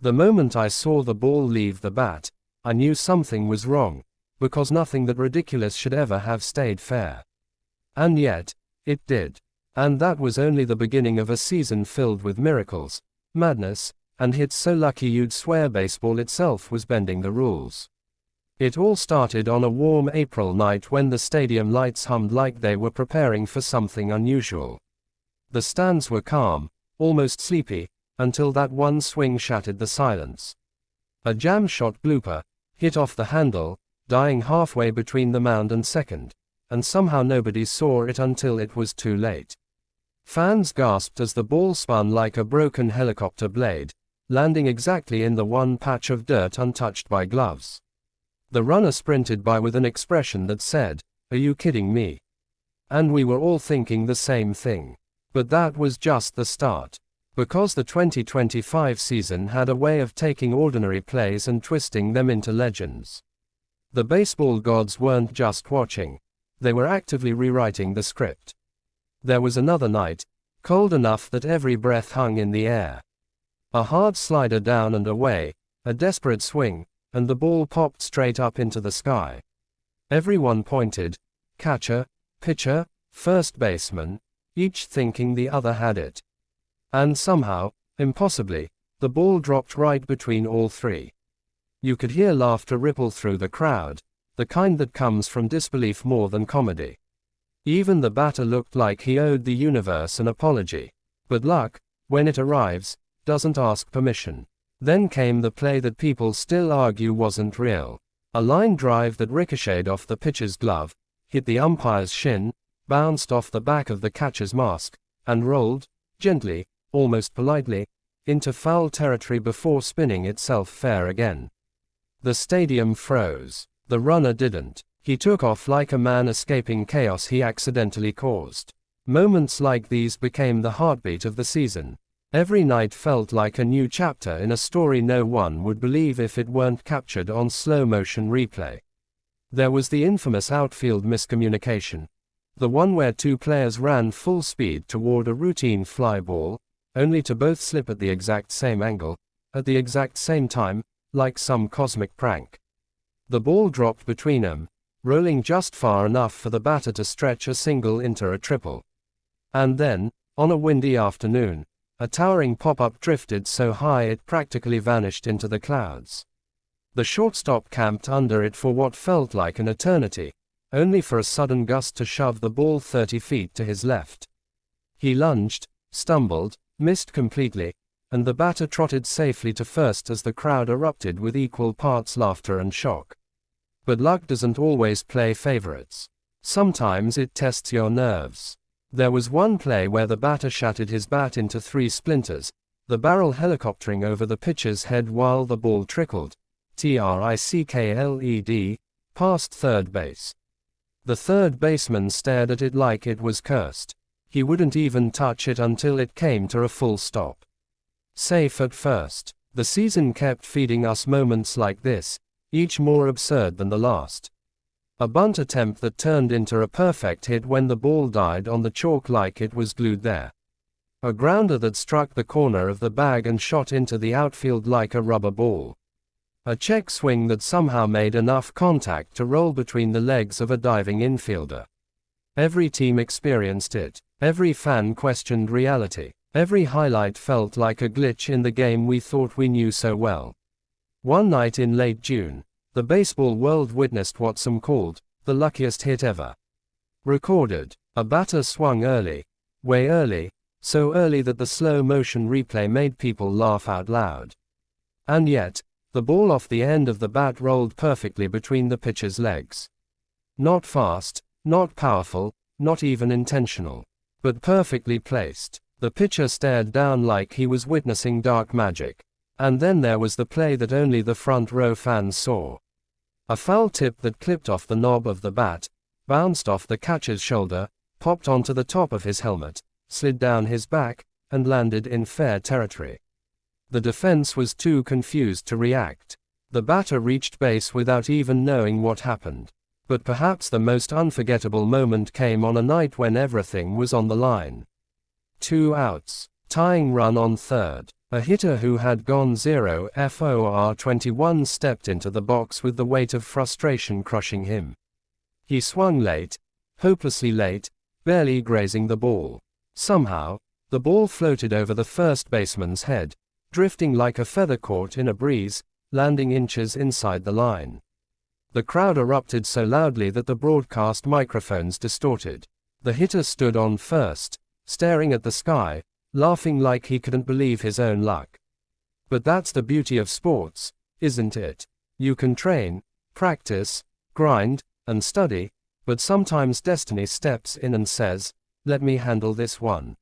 The moment I saw the ball leave the bat, I knew something was wrong, because nothing that ridiculous should ever have stayed fair. And yet, it did. And that was only the beginning of a season filled with miracles, madness, and hits so lucky you'd swear baseball itself was bending the rules. It all started on a warm April night when the stadium lights hummed like they were preparing for something unusual. The stands were calm, almost sleepy, until that one swing shattered the silence. A jam-shot blooper, hit off the handle, dying halfway between the mound and second, and somehow nobody saw it until it was too late. Fans gasped as the ball spun like a broken helicopter blade, landing exactly in the one patch of dirt untouched by gloves. The runner sprinted by with an expression that said, "Are you kidding me?" And we were all thinking the same thing. But that was just the start. Because the 2025 season had a way of taking ordinary plays and twisting them into legends. The baseball gods weren't just watching. They were actively rewriting the script. There was another night, cold enough that every breath hung in the air. A hard slider down and away, a desperate swing, and the ball popped straight up into the sky. Everyone pointed, catcher, pitcher, first baseman, each thinking the other had it. And somehow, impossibly, the ball dropped right between all three. You could hear laughter ripple through the crowd, the kind that comes from disbelief more than comedy. Even the batter looked like he owed the universe an apology. But luck, when it arrives, doesn't ask permission. Then came the play that people still argue wasn't real. A line drive that ricocheted off the pitcher's glove, hit the umpire's shin, bounced off the back of the catcher's mask, and rolled, gently, almost politely, into foul territory before spinning itself fair again. The stadium froze. The runner didn't. He took off like a man escaping chaos he accidentally caused. Moments like these became the heartbeat of the season. Every night felt like a new chapter in a story no one would believe if it weren't captured on slow-motion replay. There was the infamous outfield miscommunication. The one where two players ran full speed toward a routine fly ball, only to both slip at the exact same angle, at the exact same time, like some cosmic prank. The ball dropped between them, rolling just far enough for the batter to stretch a single into a triple. And then, on a windy afternoon, a towering pop-up drifted so high it practically vanished into the clouds. The shortstop camped under it for what felt like an eternity, only for a sudden gust to shove the ball 30 feet to his left. He lunged, stumbled, missed completely, and the batter trotted safely to first as the crowd erupted with equal parts laughter and shock. But luck doesn't always play favorites. Sometimes it tests your nerves. There was one play where the batter shattered his bat into 3 splinters, the barrel helicoptering over the pitcher's head while the ball trickled, trickled, past third base. The third baseman stared at it like it was cursed. He wouldn't even touch it until it came to a full stop. Safe at first. The season kept feeding us moments like this, each more absurd than the last. A bunt attempt that turned into a perfect hit when the ball died on the chalk like it was glued there. A grounder that struck the corner of the bag and shot into the outfield like a rubber ball. A check swing that somehow made enough contact to roll between the legs of a diving infielder. Every team experienced it. Every fan questioned reality. Every highlight felt like a glitch in the game we thought we knew so well. One night in late June, the baseball world witnessed what some called the luckiest hit ever recorded. A batter swung early, way early, so early that the slow-motion replay made people laugh out loud. And yet, the ball off the end of the bat rolled perfectly between the pitcher's legs. Not fast, not powerful, not even intentional, but perfectly placed. The pitcher stared down like he was witnessing dark magic. And then there was the play that only the front row fans saw. A foul tip that clipped off the knob of the bat, bounced off the catcher's shoulder, popped onto the top of his helmet, slid down his back, and landed in fair territory. The defense was too confused to react. The batter reached base without even knowing what happened. But perhaps the most unforgettable moment came on a night when everything was on the line. 2 outs. Tying run on third. A hitter who had gone 0 for 21 stepped into the box with the weight of frustration crushing him. He swung late, hopelessly late, barely grazing the ball. Somehow, the ball floated over the first baseman's head, drifting like a feather caught in a breeze, landing inches inside the line. The crowd erupted so loudly that the broadcast microphones distorted. The hitter stood on first, staring at the sky, laughing like he couldn't believe his own luck. But that's the beauty of sports, isn't it? You can train, practice, grind, and study, but sometimes destiny steps in and says, "Let me handle this one."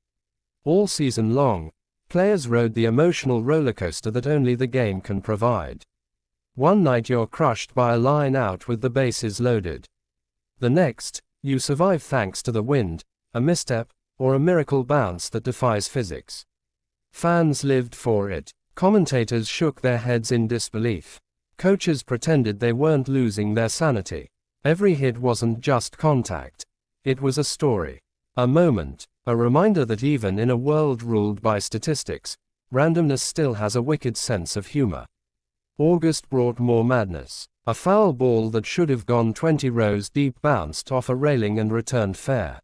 All season long, players rode the emotional rollercoaster that only the game can provide. One night you're crushed by a line out with the bases loaded. The next, you survive thanks to the wind, a misstep, or a miracle bounce that defies physics. Fans lived for it. Commentators shook their heads in disbelief. Coaches pretended they weren't losing their sanity. Every hit wasn't just contact. It was a story. A moment. A reminder that even in a world ruled by statistics, randomness still has a wicked sense of humor. August brought more madness. A foul ball that should have gone 20 rows deep bounced off a railing and returned fair.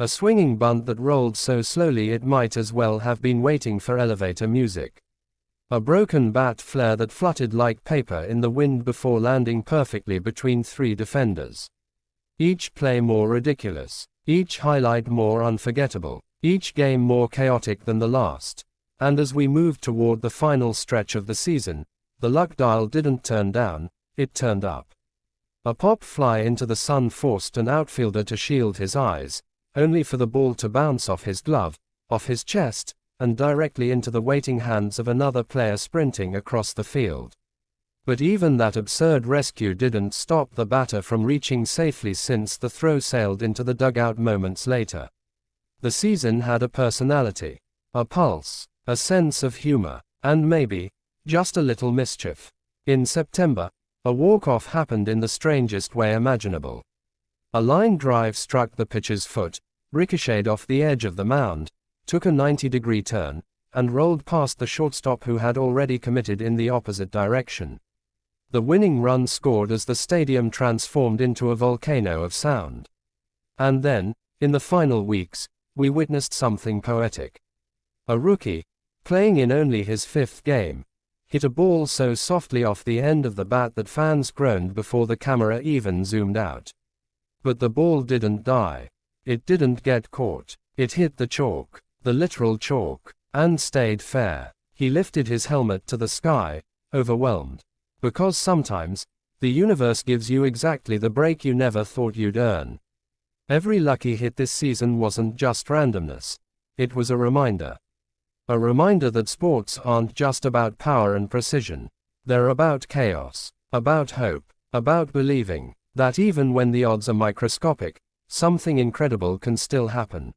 A swinging bunt that rolled so slowly it might as well have been waiting for elevator music. A broken bat flare that fluttered like paper in the wind before landing perfectly between 3 defenders. Each play more ridiculous. Each highlight more unforgettable. Each game more chaotic than the last. And as we moved toward the final stretch of the season, the luck dial didn't turn down, it turned up. A pop fly into the sun forced an outfielder to shield his eyes, only for the ball to bounce off his glove, off his chest, and directly into the waiting hands of another player sprinting across the field. But even that absurd rescue didn't stop the batter from reaching safely since the throw sailed into the dugout moments later. The season had a personality, a pulse, a sense of humor, and maybe, just a little mischief. In September, a walk-off happened in the strangest way imaginable. A line drive struck the pitcher's foot, ricocheted off the edge of the mound, took a 90-degree turn, and rolled past the shortstop who had already committed in the opposite direction. The winning run scored as the stadium transformed into a volcano of sound. And then, in the final weeks, we witnessed something poetic. A rookie, playing in only his 5th game, hit a ball so softly off the end of the bat that fans groaned before the camera even zoomed out. But the ball didn't die. It didn't get caught. It hit the chalk, the literal chalk, and stayed fair. He lifted his helmet to the sky, overwhelmed. Because sometimes, the universe gives you exactly the break you never thought you'd earn. Every lucky hit this season wasn't just randomness. It was a reminder. A reminder that sports aren't just about power and precision. They're about chaos, about hope, about believing that even when the odds are microscopic, something incredible can still happen.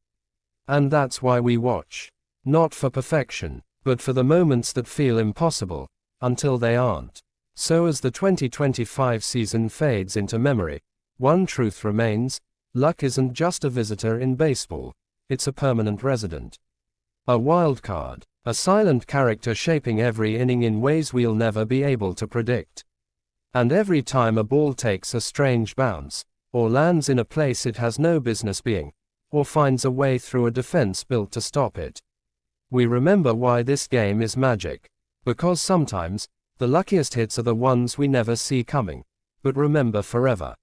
And that's why we watch. Not for perfection, but for the moments that feel impossible, until they aren't. So as the 2025 season fades into memory, one truth remains: luck isn't just a visitor in baseball, it's a permanent resident. A wild card, a silent character shaping every inning in ways we'll never be able to predict. And every time a ball takes a strange bounce, or lands in a place it has no business being, or finds a way through a defense built to stop it, we remember why this game is magic. Because sometimes, the luckiest hits are the ones we never see coming, but remember forever.